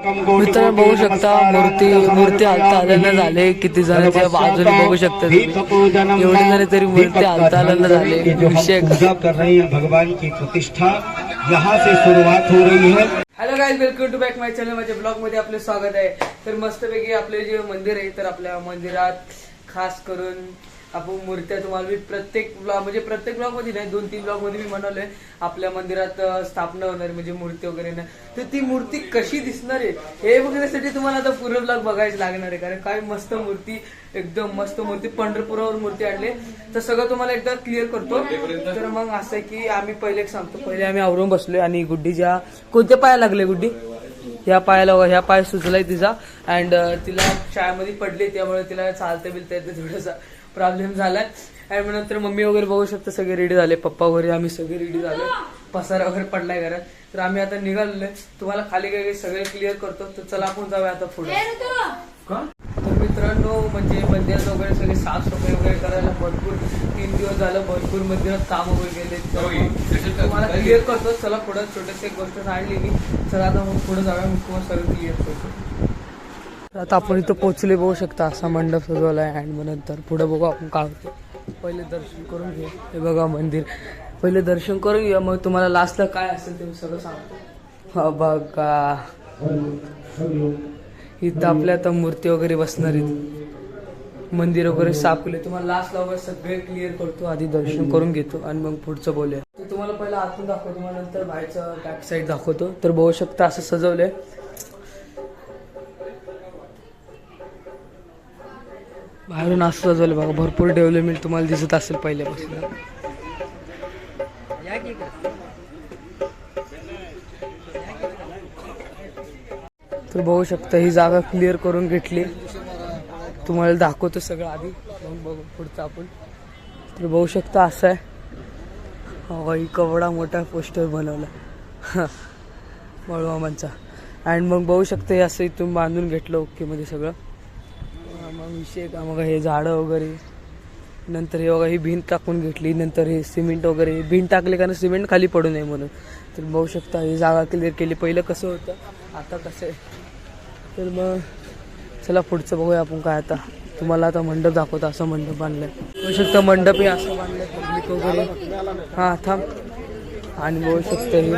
मित्रांनो बघू शकता मूर्ती हालता आलेल्या झाले, किती जणांच्या बाजूने बघू शकता तुम्ही, एवढे जण तरी मूर्ती हालता आलेल्या झाले. विषय कर रही है भगवान की प्रतिष्ठा यहाँ से शुरुआत हो रही है. Hello guys, welcome to back my channel. माझ्या ब्लॉग मध्ये आपले स्वागत आहे. तर मस्तपैकी आपले जे मंदिर आहे, तर आपल्या मंदिरात खास करून आपण मूर्त्या तुम्हाला मी प्रत्येक ब्लॉग मध्ये नाही, 2-3 ब्लॉग मध्ये मी म्हणालोय आपल्या मंदिरात स्थापना होणार म्हणजे मूर्ती वगैरे ना. तर ती मूर्ती कशी दिसणार आहे हे बघण्यासाठी तुम्हाला आता पूर्ण ब्लॉग बघायला लागणार आहे. कारण काय मस्त मूर्ती, एकदम मस्त मूर्ती, पंढरपुरावर मूर्ती आणली. तर सगळं तुम्हाला एकदा क्लिअर करतो. तर मग असं आहे की आम्ही पहिले एक सांगतो, पहिले आम्ही आवरून बसलोय आणि गुड्डीच्या कोणत्या पाया लागले, गुड्डी ह्या पाय सुचलाय तिचा. अँड तिला शाळेमध्ये पडली, त्यामुळे तिला चालता बिलता येते, थोडासा प्रॉब्लेम झालाय. आणि नंतर मम्मी वगैरे बघू शकता सगळे रेडी झाले, पप्पा वगैरे आम्ही सगळे रेडी झालो, पसारा वगैरे पडलाय घरात. तर आम्ही आता निघालोय, तुम्हाला खाली काही सगळे क्लिअर करतो. तर चला आपण जाऊया आता पुढे. तर मित्रांनो म्हणजे मंदिरात वगैरे सगळे साफसफाई वगैरे करायला भरपूर 3 दिवस झालं, भरपूर मंदिरात काम वगैरे गेले. तुम्हाला क्लिअर करतो. चला पुढे छोटीशी एक गोष्ट सांगली मी. चला आता मग पुढे जाऊया, मी तुम्हाला सगळं क्लिअर करतो. आता आपण इथं पोहोचले, बघू शकता असा मंडप सजवला आहे. आणि मग नंतर पुढे बघू आपण काय होतं. पहिले दर्शन करून घेऊ. हे बघा मंदिर, पहिले दर्शन करून घेऊया, मग तुम्हाला लास्टला काय असेल ते सगळं सांगतो. हा बघा, इथं आपल्या आता मूर्ती वगैरे बसणार आहेत, मंदिर वगैरे साफ केले. तुम्हाला लास्टला वगैरे सगळे क्लिअर करतो. आधी दर्शन करून घेतो आणि मग पुढचं बोलूया. तर तुम्हाला पहिला आतून दाखवतो, मग नंतर बाहेरचं बॅक साईड दाखवतो. तर बघू शकता असं सजवलंय. बाहेरून असं सजवलं बघा, भरपूर डेव्हलपमेंट तुम्हाला दिसत असेल पहिल्यापासून. तर बघू शकता ही जागा क्लिअर करून घेतली. तुम्हाला दाखवतो सगळं आधी, मग बघू पुढचं आपण. तर बघू शकता असं आहे, केवढा मोठा पोस्टर बनवला बळवामांचा. आणि मग बघू शकता हे असं इथून बांधून घेतलं ओके मध्ये सगळं. मग विषय का, मग हे झाडं वगैरे, नंतर हे बघा ही भिंत टाकून घेतली, नंतर हे सिमेंट वगैरे, भिंत टाकले कारण सिमेंट खाली पडू नये म्हणून. तर बघू शकता ही जागा क्लिअर केली. पहिलं कसं होतं, आता कसं आहे. तर मग चला पुढचं बघूया आपण काय. आता तुम्हाला आता मंडप दाखवतो, असं मंडप बांधलंय. बघू शकता मंडप हे असं बांधलंय, पब्लिक वगैरे. हां थांब. आणि बघू शकता हे,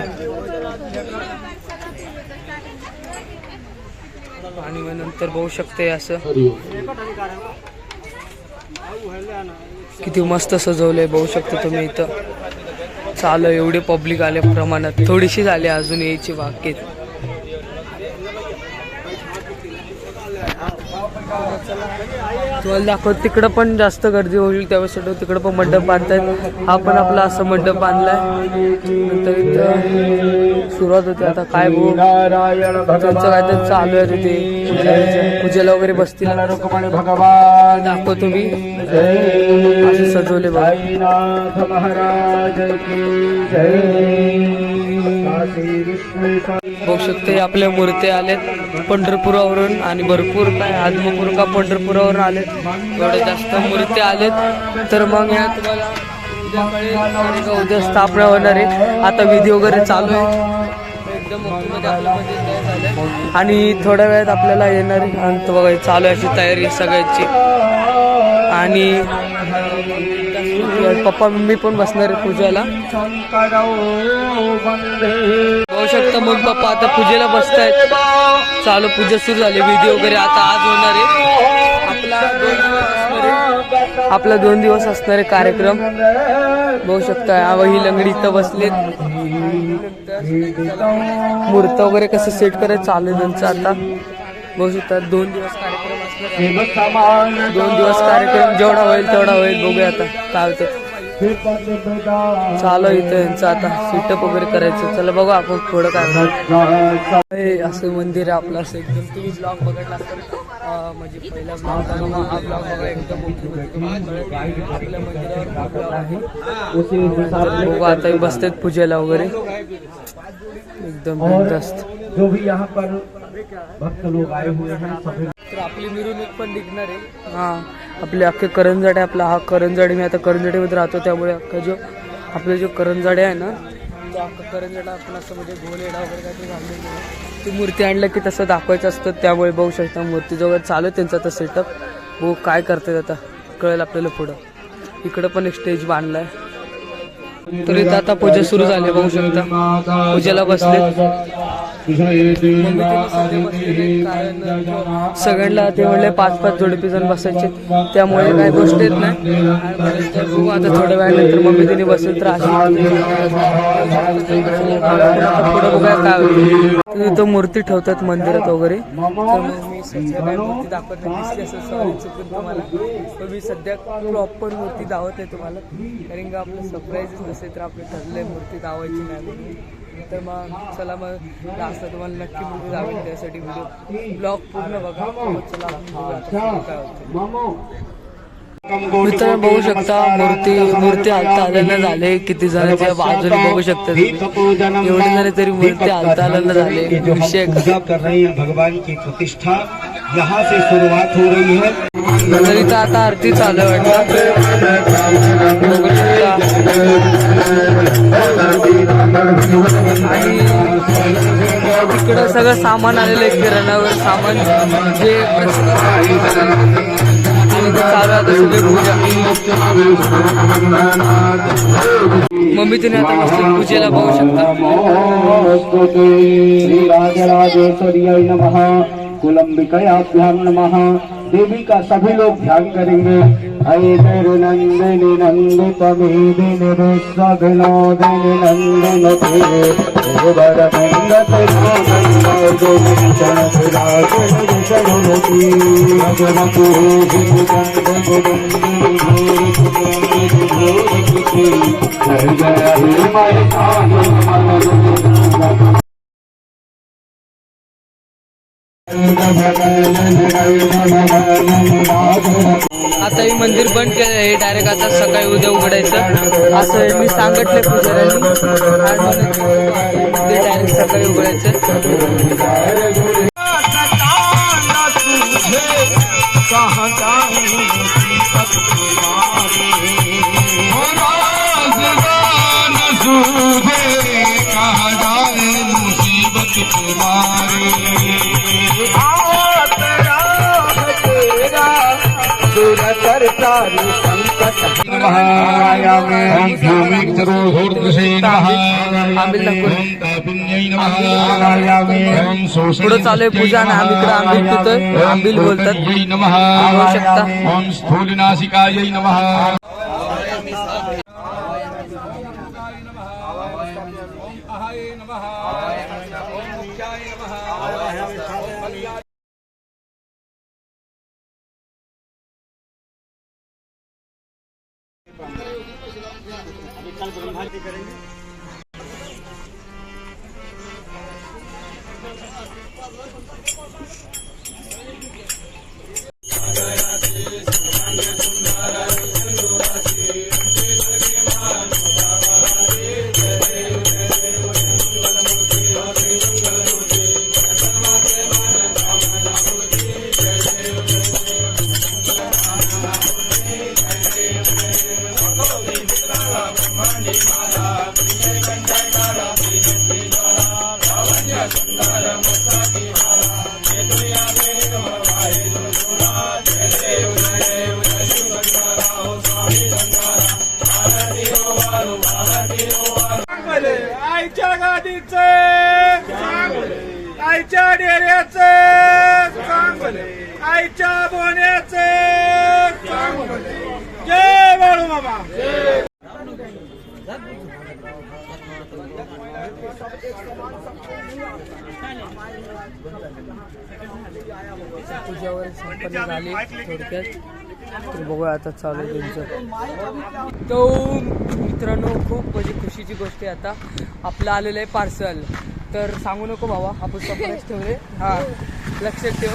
आणि मग नंतर बघू शकते असं किती मस्त सजवलंय. बघू शकता तुम्ही इथं चालू एवढे पब्लिक आले प्रमाणात, थोडीशी झाली अजून यायची बाकी. तुम्हाला दाखवत तिकडं पण जास्त गर्दी होईल, त्यावेळेस तिकडं पण मंडप बांधतायत. हा पण आपला असं मंडप बांधलाय. नंतर इथं सुरुवात होते. आता काय बघू, त्यांचं काय तर चालू आहे तिथे, पूजेला वगैरे बसतील. दाखव तुम्ही असं सजवले बघा. बघू शकते आपल्या मूर्त्या आल्यात पंढरपुरावरून, आणि भरपूर काय आदमापूर का पंढरपुरावरून आलेत, एवढे जास्त मूर्त्या आलेत. तर मग ह्या तुम्हाला उद्या स्थापना होणार आहे. आता विधी वगैरे चालू आहे एकदम मोठ्यामध्ये, आणि थोड्या वेळात आपल्याला येणार आहे. आणि बघा चालू आहे अशी तयारी सगळ्याची. आणि पप्पा मम्मी पण बसणार आहे पूजेला. बघू शकता मग पप्पा आता पूजेला बसतायत. चालू पूजा सुरू झाली, विधी वगैरे आता आज होणार आहे. आपला 2 दिवस असणारे कार्यक्रम. बघू शकता ही लंगडी इथं बसलेत. मूर्त वगैरे कसं सेट करायचं चालू आहे त्यांचं आता. बघू शकता 2 दिवस कार्यक्रम असणार. 2 दिवस कार्यक्रम जेवढा होईल तेवढा होईल. बघूया आता काय होतं. चालू इथं यांचं आता सेटअप वगैरे करायचं. चला बघू आपण थोडं काय. असं मंदिर आहे आपलं, असं एकदम. तुम्ही ब्लॉग बघितला असेल म्हणजे पहिला ब्लॉग, हा ब्लॉग बघा एकदम आपल्या मंदिरावर आहे. बघू आता बसतात पूजेला वगैरे एकदम बिनधास्त. जो भी यहाँ पर भक्त लोग आए हुए हैं सभी. तर आपली मिरवणूक पण निघणार आहे. हां आपले अख्खे करंजाडे, आपला हा करंजाडे, मी आता करंजाडीमध्ये राहतो त्यामुळे अख्खा जो आपले जो करंजाडे आहे ना, तो अख्खा करंजाडा आपण असं म्हणजे घोलेडा वगैरे काहीतरी घाललेलं आहे. ती मूर्ती आणलं की तसं दाखवायचं असतं, त्यामुळे बघू शकता मूर्तीजवळ चालू आहे त्यांचा आता सेटअप. बघू काय करतात आता, कळेल आपल्याला पुढं. इकडं पण एक स्टेज बांधलाय. तर इथं आता पूजा सुरू झाली, बघू शकता पूजेला बसले. सगळ्यांना ते म्हणले 5-5 जोडपी जण बसायचे, त्यामुळे काही गोष्ट येत नाही. बघू आता थोड्या वेळानंतर मम्मी तिने बसेल तर अशी पुढे बघूया काय होतं. इथं मूर्ती ठेवतात मंदिरात वगैरे, तर मग मी सध्या काय मूर्ती दाखवत नाही, असं सॉरी चुकून तुम्हाला. पण मी सध्या प्रॉपर मूर्ती दावत नाही तुम्हाला, कारण का आपलं सरप्राईजच नसेल तर आपलं ठरलंय मूर्ती दावायची नाही म्हणून. तर मग चला मग लास्टला तुम्हाला नक्की मूर्ती दावेल, त्यासाठी व्हिडिओ ब्लॉग पूर्ण बघा. मग चला काय होतं. मित्र बघू शकता मूर्ती हालता आलेलं झाले. किती जणांच्या बाजूने बघू शकता, एवढे जण तरी मूर्ती हालता आलेलं झाले. विषय पूजा कर रहे हैं, भगवान की प्रतिष्ठा यहाँ से शुरुआत हो रही है. तर इथं आता आरती चालू आहे वाटतं, बघू शकता. आणि तिकडं सगळं सामान आलेलं आहे, किराणावर सामान जे चालू आहे सगळे पूजा. मम्मी तिने आता मस्त पूजेला बघू शकता. श्री राजराजेश्वर्याय नमः, कुलंबिकाभ्याम नमः. देवी का सभी लोग ध्यान करेंगे. ऐतरनंदिनी नंदितमेदिनि विश्वविनोदिनि नंदिनते आता हे मंदिर बंद केलं आहे, डायरेक्ट आता सकाळी उद्या उघडायचं असं मी सांगितलंय पुजाऱ्यांनी. मंदिर डायरेक्ट सकाळी उघडायचं. पुढे चालू आहे पूजा आणि आम्ही इकडे आंबील पितोय, आंबील बोलतात, बघू शकता. ओम स्थूलनासिकायै नमः. आईच्या गाडीचे आईच्या डेऱ्याचे आईच्या बोण्याचे जय बाळू मामा. पूजावर संपन्न झाली थोडक्यात. तर बघूया आता चालू आहे त्यांचं. तो मित्रांनो खूप म्हणजे खुशीची गोष्ट आहे. आता आपलं आलेलं आहे पार्सल. तर सांगू नको बाबा, आपण स्वतःच ठेवले, हां लक्षात ठेव.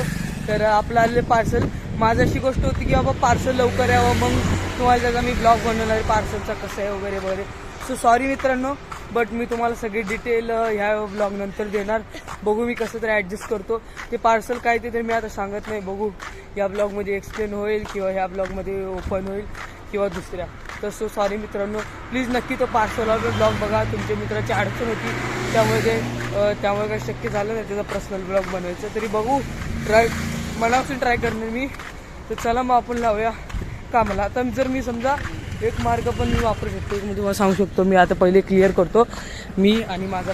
तर आपलं आलेलं पार्सल. माझी अशी गोष्ट होती की बाबा पार्सल लवकर यावं, मग तुम्हाला त्याचा मी ब्लॉग बनवणार आहे पार्सलचा कसं आहे वगैरे वगैरे. सो सॉरी मित्रांनो, बट मी तुम्हाला सगळी डिटेल ह्या ब्लॉग नंतर देणार. बघू मी कसं तरी ॲडजस्ट करतो. ते पार्सल काय ते तर मी आता सांगत नाही, बघू या ब्लॉगमध्ये एक्सप्लेन होईल किंवा ह्या ब्लॉगमध्ये ओपन होईल किंवा दुसऱ्या. तर सो सॉरी मित्रांनो, प्लीज नक्की तो पार्सलवाला ब्लॉग बघा. तुमच्या मित्राची अडचण होती त्यामुळे काही शक्य झालं नाही त्याचा पर्सनल ब्लॉग बनवायचं. तरी बघू, मनापासून ट्राय करणार मी. तर चला मग आपण लावूया कामाला. आता जर मी समजा एक मार्ग पण मी वापरू शकतो, मी तुम्हाला सांगू शकतो. मी आता पहिले क्लिअर करतो. मी आणि माझा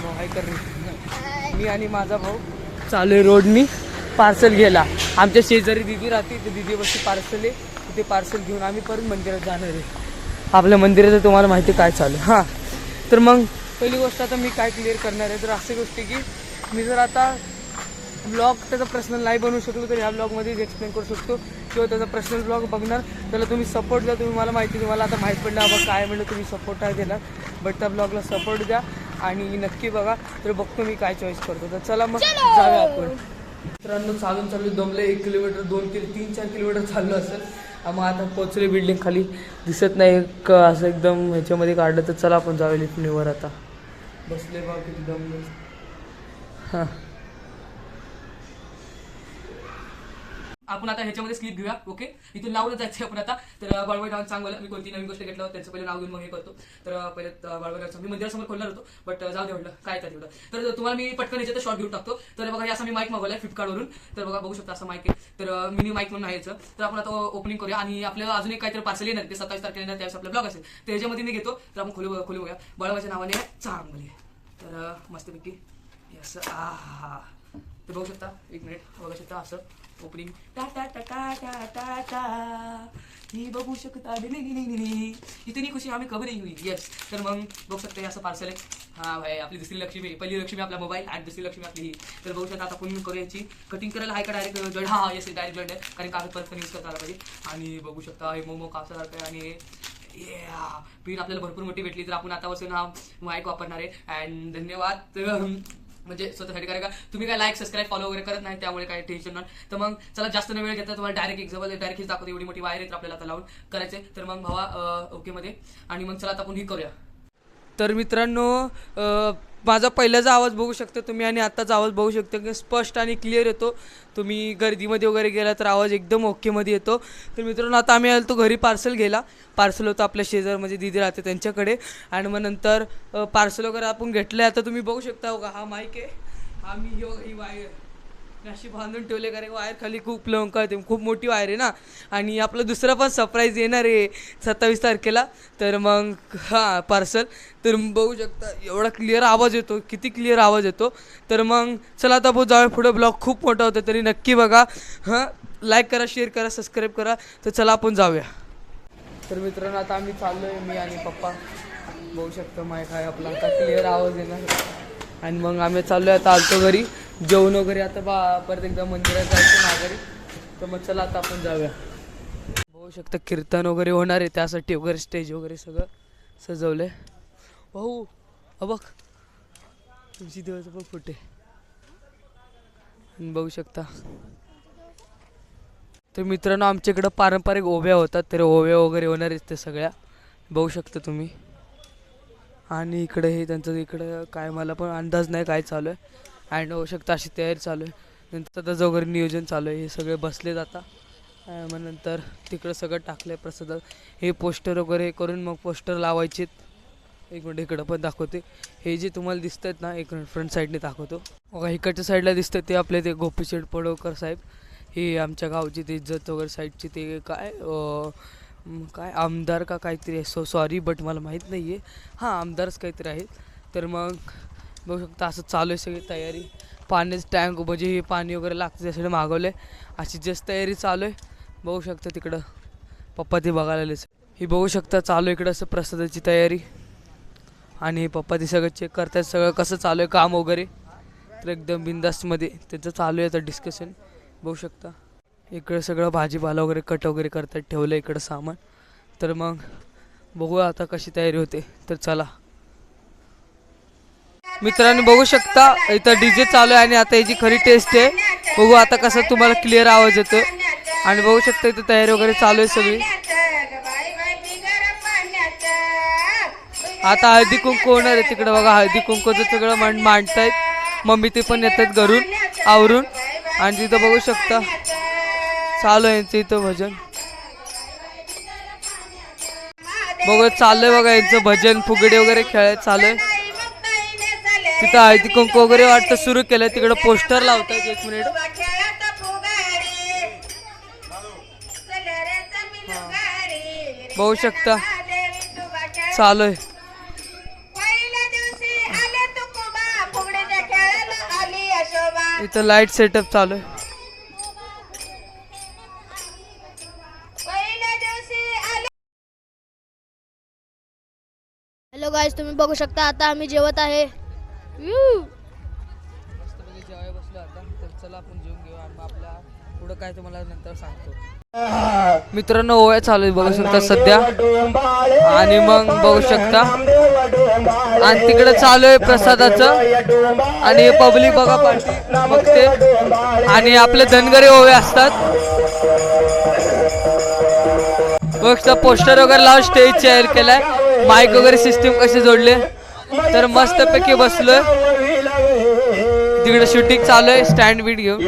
भाऊ चालू आहे रोडनी पार्सल घ्यायला. आमच्या शेजारी दिदी राहते, ते दिदीवरची पार्सल आहे. ते पार्सल घेऊन आम्ही परत मंदिरात जाणार आहे. आपल्या मंदिराचं तुम्हाला माहिती काय चालू आहे. हां, तर मग पहिली गोष्ट आता मी काय क्लिअर करणार आहे. तर अशी गोष्ट की मी जर आता ब्लॉग त्याचा पर्सनल नाही बनवू शकलो तर ह्या ब्लॉगमध्येच एक्सप्लेन करू शकतो, किंवा त्याचा पर्सनल ब्लॉग बघणार त्याला तुम्ही सपोर्ट द्या. तुम्ही मला माहिती, तुम्हाला आता माहीत पडलं बाबा काय म्हणलं, तुम्ही सपोर्ट नाही देणार, बट त्या ब्लॉगला सपोर्ट द्या आणि नक्की बघा. तर बघतो मी काय चॉईस करतो. तर चला मग जाऊया आपण. मित्रांनो चालू दमले. 1 किलोमीटर 2-3-4 किलोमीटर चाललो असेल. मग आता पोचले बिल्डिंग खाली. दिसत नाही असं एकदम ह्याच्यामध्ये काढलं. तर चला आपण जाऊया लिफ्टनीवर. आता बसले बा किती दमले. हां, आपण आता ह्याच्यामध्ये स्लिप घेऊया. ओके, इथून लावून जायचं आपण आता. तर बाळवाडी डाऊन सांगलं मी कोणती नवीन गोष्ट घेतलं त्याचं पहिले नाव घेऊन मग हे करतो. तर पहिले बाळवाडी डाऊन मी मंदिरासमोर खोलणार होतो, बट जाऊ दे म्हटलं काय तर तेवढं. तर तुम्हाला मी पटकन याच्यात शॉर्ट घेऊन टाकतो. तर बघा, असं मी माईक मागवलाय फ्लिपकार्टवरून. तर बघू शकता असं माईक आहे. तर मिनी माईक म्हणून आहे याचं. तर आपण आता ओपनिंग करूया आणि आपल्याला अजून एक काहीतरी पार्सल येणार ते 27 तारखेला येणार, त्यावेळेस आपला ब्लॉग असेल. तर ह्याच्यामध्ये मी घेतो. तर आपण खोलू बघूया. बाळवाच्या नावाने चांगली. तर मस्तपैकी असं तर बघू शकता. 1 मिनिट बघू शकता असं ओपनिंग टा टा टा टा टा टा टा ही बघू शकता. इतनी खुशी आम्ही कभी नाही हुई. येस, तर मग बघू शकता असं पार्सल आहे. हा भाई, आपली दुसरी लक्ष्मी, पहिली लक्ष्मी आपला मोबाईल आणि दुसरी लक्ष्मी आपली ही. तर बघू शकता आता आपण करू याची कटिंग करायला आहे का डायरेक्ट जॉईंट. हा येस, डायरेक्ट जॉईंट आहे, कारण कागद परत यूज करता आला पाहिजे. आणि बघू शकता हे मोमो कापसासारखं आहे. आणि पिन आपल्याला भरपूर मोठी भेटली. तर आपण आतापासून हा माईक वापरणार आहे. अँड धन्यवाद. म्हणजे स्वतःसाठी कारण का तुम्ही काय लाईक सबस्क्राईब फॉलो वगैरे करत नाही, त्यामुळे काय टेन्शन नाही. तर मग चला जास्त न वेळ घेता तुम्हाला डायरेक्ट एक्झाम्पल डायरेक्ट दाखवतो. एवढी मोठी वायर आहे तर आपल्याला आता लावून करायचे. तर मग भावा ओके मध्ये. आणि मग चला आता आपण ही करूया. तर मित्रांनो माझा पहिल्याचा आवाज बघू शकता तुम्ही आणि आत्ताचा आवाज बघू शकता की स्पष्ट आणि क्लिअर येतो. तुम्ही गर्दीमध्ये वगैरे गेला तर आवाज एकदम ओकेमध्ये येतो. तर मित्रांनो आता आम्ही आलो तो घरी पार्सल घ्यायला. पार्सल होतं आपल्या शेजार म्हणजे दिदी राहते त्यांच्याकडे. आणि मग नंतर पार्सल वगैरे आपण घेतलं. आता तुम्ही बघू शकता बघा, हा माईक आहे. आम्ही ही वायर अशी बांधून ठेवले, कारण वायर खाली खूप लवकर खूप मोठी वायर आहे ना. आणि आपलं दुसरं पण सरप्राईज येणार आहे 27 तारखेला. तर मग हां पार्सल. तर बघू शकता एवढा क्लिअर आवाज येतो, किती क्लिअर आवाज येतो. तर मग चला आता भाऊ जाऊया पुढे. ब्लॉग खूप मोठा होता तरी नक्की बघा. हां, लाईक करा, शेअर करा, सबस्क्राईब करा. तर चला आपण जाऊया. तर मित्रांनो आता आम्ही चाललो आहे, मी आणि पप्पा. बघू शकतो माईक आहे आपला, आता क्लिअर आवाज येणार. आणि मग आम्ही चाललो आहे आता आलतो घरी जेवण वगैरे. आता परत एकदा मंदिरात जायचं माघारी. तर मग चला आता आपण जाऊया. बघू शकता कीर्तन वगैरे होणार आहे, त्यासाठी वगैरे स्टेज वगैरे सगळं सजवलं आहे. भाऊ बघ तुमची देवाचं पण फुटे बघू शकता. तर मित्रांनो आमच्याकडं पारंपरिक ओव्या होतात, तर ओव्या वगैरे होणार आहेत ते सगळ्या बघू शकता तुम्ही. आणि इकडे हे त्यांचं इकडं काय मला पण अंदाज नाही काय चालू आहे. अँड होऊ शकता अशी तयारी चालू आहे. नंतर त्याचं वगैरे नियोजन चालू आहे. हे सगळे बसले जाता. मग नंतर तिकडं सगळं टाकलं आहे प्रसाद. हे पोस्टर वगैरे करून मग पोस्टर लावायचे. एक मिनिट इकडं पण दाखवते. हे जे तुम्हाला दिसत आहेत ना, एक मिनिट फ्रंट साईडने दाखवतो बघा. इकडच्या साईडला दिसतं ते आपले ते गोपीचंद पडवकर साहेब. हे आमच्या गावची ते इज्जत वगैरे साईडची ते काय आमदार का काहीतरी आहे. सॉरी बट मला माहीत नाही आहे. हां आमदारच काहीतरी आहेत. तर मग बघू शकता असं चालू आहे सगळी तयारी. पाण्याचं टँक म्हणजे हे पाणी वगैरे लागतं त्यासाठी मागवलं आहे. अशी जास्त तयारी चालू आहे. बघू शकता तिकडं पप्पा ते बघायला आले. हे बघू शकता चालू इकडं असं प्रसादाची तयारी. आणि पप्पा ते सगळं चेक करतात सगळं कसं चालू आहे काम वगैरे. तर एकदम बिंदास्तमध्ये त्याचं चालू आहे आता डिस्कशन. बघू शकता इकडं सगळं भाजीपाला वगैरे कट वगैरे करतात, ठेवलं इकडं सामान. तर मग बघूया आता कशी तयारी होते. तर चला मित्रांनो बघू शकता इथं डीजे चालू आहे आणि आता याची खरी टेस्ट आहे. बघू आता कसं तुम्हाला क्लिअर आवाज येतो. आणि बघू शकता इथं तयारी वगैरे चालू आहे सगळी. आता हळदी कुंकू होणार आहे तिकडं बघा. हळदी कुंकूचं सगळं मांडतायत. मम्मी ते पण येतात घरून आवरून. आणि तिथं बघू शकता चालू आहे यांचं इथं भजन. बघा चाललंय बघा यांचं भजन फुगडी वगैरे खेळ चालू तिथं हळदी कुंकू वगैरे वाटतं सुरू केलंय तिकडे पोस्टर लावतात 1 मिनिट बघू शकता चालू आहे इथं लाईट सेटअप चालू आहे हॅलो गाईज तुम्ही बघू शकता आता आम्ही जेवत आहे जेवायला बसलो आता तर चला आपण जेवून घेऊ आणि आपल्या पुढं काय तुम्हाला नंतर सांगतो मित्रांनो ओव्या चालू आहे बघू शकता सध्या आणि मग बघू शकता आणि तिकडे चालू आहे प्रसादाचं आणि पब्लिक बघा पार्टी बघते आणि आपले धनगरी ओवे असतात बघ पोस्टर वगैरे लावून स्टेज तयार केलाय माईक वगैरे सिस्टीम कसे जोडले तर मस्त पैकी बसलोय तिकडे शूटिंग चालू आहे स्टँड बीट घेऊन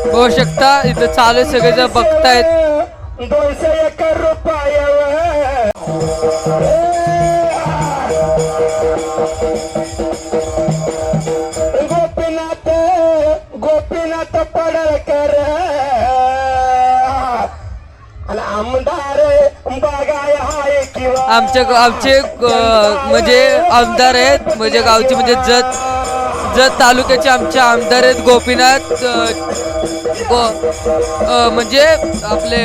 बघू शकता इथं चालू आहे सगळेजण बघतायत गोपीनाथ पडळकर आमदार आमचे म्हणजे आमदार आहेत म्हणजे गावचे म्हणजे जत तालुक्याचे आमचे आमदार आहेत गोपीनाथ म्हणजे आपले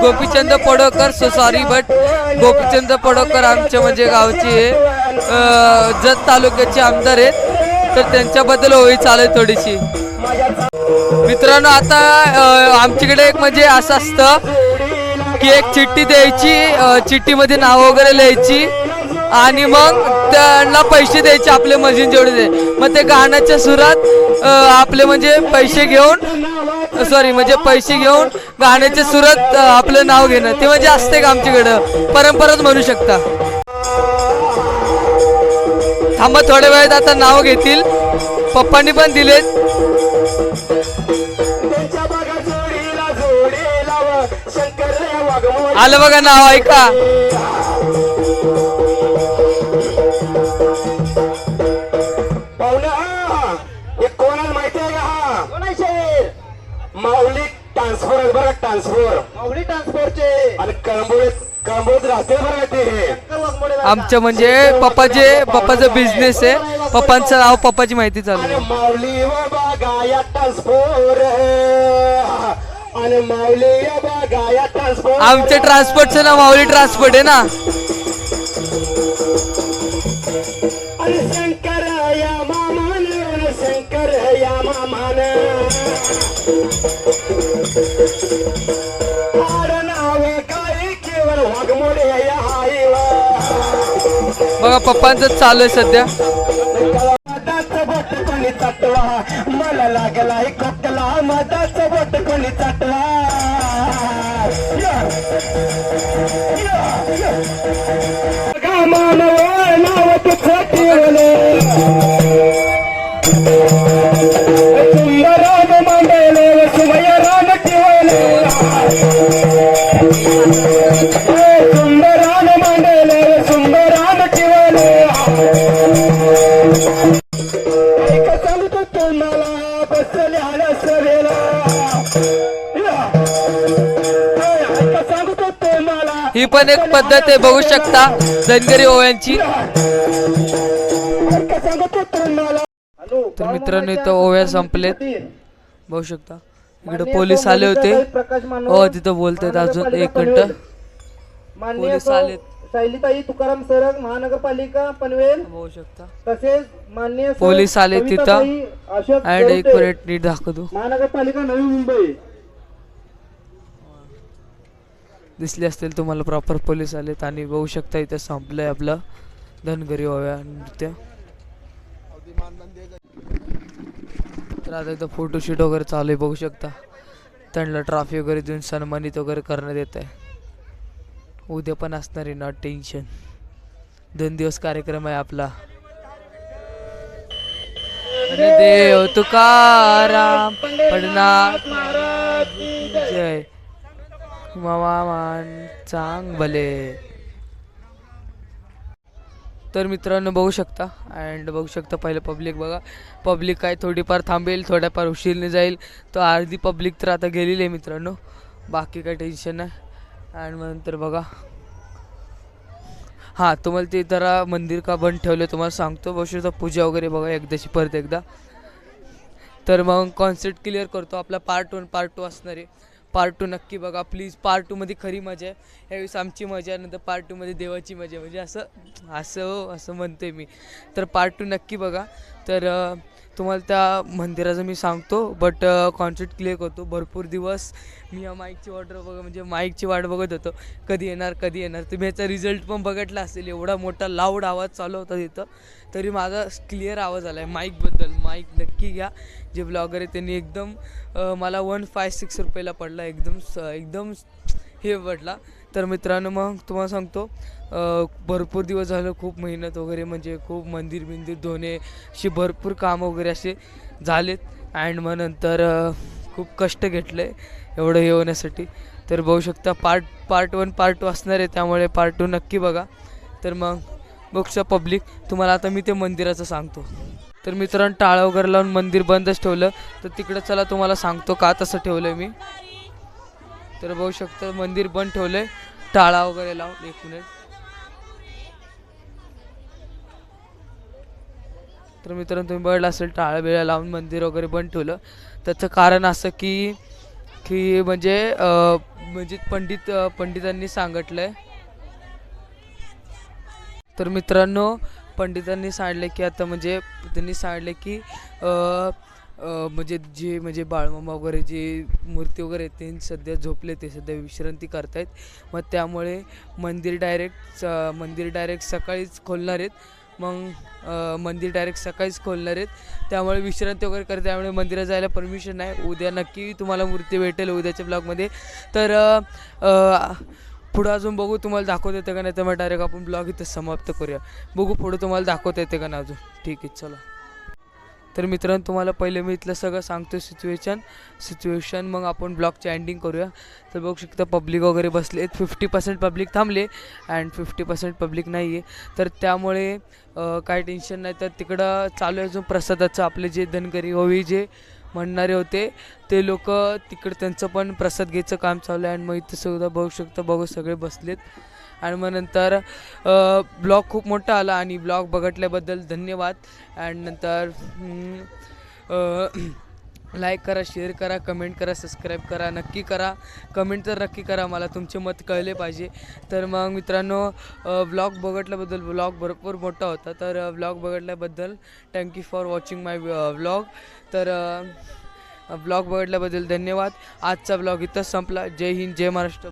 गोपीचंद पडळकर सॉरी बट गोपीचंद पडळकर आमचे म्हणजे गावचे जत तालुक्याचे आमदार आहेत तर त्यांच्याबद्दल होळी चालू आहे थोडीशी मित्रांनो आता आमच्याकडे एक म्हणजे असं असतं की एक चिठ्ठी द्यायची चिठ्ठीमध्ये नाव वगैरे लिहायची आणि मग त्यांना पैसे द्यायचे आपले मशीन जेवढे दे मग ते गाण्याच्या सुरात आपले म्हणजे पैसे घेऊन सॉरी म्हणजे पैसे घेऊन गाण्याच्या सुरात आपलं नाव घेणं ते म्हणजे असते का आमच्याकडं परंपराच म्हणू शकता थांबा थोड्या वेळात आता नाव घेतील पप्पांनी पण दिलेत आलं बघा नाव ऐका कोणाला माहिती आहे का माऊली ट्रान्सफर बघा ट्रान्सफर माऊली ट्रान्सफरचे आणि कळंबोळीत राहते बघा ते आमच्या म्हणजे पप्पाचं बिझनेस आहे पप्पांचं नाव पप्पाची माहिती चालू आहे माऊली बघा या ट्रान्सफर आणि माऊली बघा या ट्रान्सफर आमच्या ट्रान्सपोर्टचं नाव माऊली ट्रान्सपोर्ट आहे ना शंकर या मामान शंकर या मामान नाव काय केवळ वाघमोडे या बघा पप्पांचं चालू आहे सध्या मधाचं बोट कोणी चटवा मला लागलाय कोकला मधाचं बोट कोणी चटवा मानव नाव तुझं ठेवले सुंदरान मांडले सुमयरान ठेवले सुंदरान मांडले सुंदरान ठेवले ऐका सांगतो तुम्हाला बसल्या सभेला ऐका सांगतो तुम्हाला ही पण एक पद्धत आहे बघू शकता धनगरी ओव्यांची तर मित्रांनो इथं ओव्या संपलेत बघू शकता इकडे पोलीस आले होते हो तिथं बोलतात अजून 1 मिनिट पोलीस आलेत शैलीताई तुकाराम सरग महानगरपालिका पनवेल बघू शकता तसेच माननीय पोलीस आले तिथं अशोक ऍड 1 मिनिट नीट दाखवतो महानगरपालिका नवी मुंबई दिसले असतील तुम्हाला प्रॉपर पोलीस आलेत आणि बघू शकता इथं संपलंय आपलं धनगरी ओव्या नृत्य तर आता इथं फोटोशूट वगैरे चालू आहे बघू शकता त्यांना ट्रॉफी वगैरे देऊन सन्मानित वगैरे करण्यात येत आहे उद्या पण असणार आहे नॉट टेन्शन 2 दिवस कार्यक्रम आहे आपला ज्ञानदेव तुकाराम पंढरीनाथ जय मामान चांग भले. तर मित्रांनो बघू शकता बघू शकता पहिलं पब्लिक बघा. पब्लिक काय थोडीफार थांबेल, थोड्याफार उशीरने जाईल. तर अर्धी पब्लिक तर आता गेलेली आहे मित्रांनो, बाकी काय टेन्शन नाही. आणि मग नंतर बघा हां, तुम्हाला ते जरा मंदिर का बंद ठेवलं तुम्हाला सांगतो. बघू शकता पूजा वगैरे बघा एकदाची परत एकदा. तर मग कॉन्सेप्ट क्लिअर करतो आपला. पार्ट 2 असणार आहे. पार्ट 2 नक्की बघा प्लीज. पार्ट 2मध्ये खरी मजा आहे. ह्यावेळेस आमची मजा आहे, नंतर पार्ट 2मध्ये देवाची मजा आहे. म्हणजे असं म्हणतोय मी. तर पार्ट 2 नक्की बघा. तर तुम्हाला त्या मंदिराचं मी सांगतो, बट कॉन्सेप्ट क्लिअर करतो. भरपूर दिवस मी या माईकची माईकची वाट बघत होतो, कधी येणार. तुम्ही ह्याचा रिझल्ट पण बघितला असेल. एवढा मोठा लाऊड आवाज चालू होता तिथं, तरी माझा क्लिअर आवाज आला आहे माईकबद्दल. माईक नक्की घ्या. जे ब्लॉगर आहे त्यांनी एकदम मला 156 रुपयाला पडला. एकदम हे पडला. तर मित्रांनो मग तुम्हाला सांगतो, भरपूर दिवस झालं, खूप मेहनत वगैरे, म्हणजे खूप मंदिर धुणे असे भरपूर कामं वगैरे असे झालेत. अँड मग नंतर खूप कष्ट घेतले एवढं हे होण्यासाठी. तर बघू शकता पार्ट 1 पार्ट 2 असणार आहे, त्यामुळे पार्ट 2 नक्की बघा. तर मग बघू पब्लिक, तुम्हाला आता मी ते मंदिराचं सांगतो. तर मित्रांनो टाळं वगैरे लावून मंदिर बंदच ठेवलं. तर तिकडं चला तुम्हाला सांगतो का तसं ठेवलं मी. तर बघू शकता मंदिर बंद ठेवलंय, टाळा वगैरे लावून. 1 मिनिट. तर मित्रांनो तुम्ही बघितलं असेल, टाळा बिळा लावून मंदिर वगैरे बंद ठेवलं. त्याचं कारण असं की म्हणजे पंडितांनी सांगितलंय. तर मित्रांनो पंडितांनी सांगितलं की आता त्यांनी सांगितलं की म्हणजे बाळमामा वगैरे जे मूर्ती वगैरे ते सध्या झोपले, ते सध्या विश्रांती करतायत. मग त्यामुळे मंदिर डायरेक्ट सकाळीच खोलणार आहेत. त्यामुळे विश्रांती वगैरे करते, त्यामुळे मंदिरात जायला परमिशन नाही. उद्या नक्की तुम्हाला मूर्ती भेटेल उद्याच्या ब्लॉगमध्ये. तर पुढं अजून बघू तुम्हाला दाखवता येते का, नाही तर मग डायरेक्ट आपण ब्लॉग इथं समाप्त करूया. बघू पुढं तुम्हाला दाखवता येते का ना अजून. ठीक आहे चला. तर मित्रांनो तुम्हाला पहिले मी इथलं सगळं सांगतो सिच्युएशन, मग आपण ब्लॉगची एंडिंग करूया. तर बघू शकता पब्लिक वगैरे बसले. 50% पब्लिक थांबले अँड 50% पब्लिक नाही आहे. तर त्यामुळे काय टेन्शन नाही. तर तिकडं चालू आहे अजून प्रसादाचं. आपले जे धनगरी ओवी जे म्हणणारे होते ते लोक तिकडं त्यांचं पण प्रसाद घ्यायचं काम चालू आहे. आणि मग इथं सुद्धा बघू सगळे बसलेत. आणि मग नंतर ब्लॉग खूप मोठा आला आणि ब्लॉग बघितल्याबद्दल धन्यवाद. अँड नंतर लाईक करा, शेअर करा, कमेंट करा, सबस्क्राईब करा. नक्की करा, कमेंट तर नक्की करा, मला तुमचे मत कळले पाहिजे. तर मग मित्रांनो ब्लॉग बघितल्याबद्दल, ब्लॉग भरपूर मोठा होता. तर ब्लॉग बघितल्याबद्दल thank you for watching my vlog. तर ब्लॉग बघितल्याबद्दल धन्यवाद. आजचा ब्लॉग इथंच संपला. जय हिंद, जय महाराष्ट्र.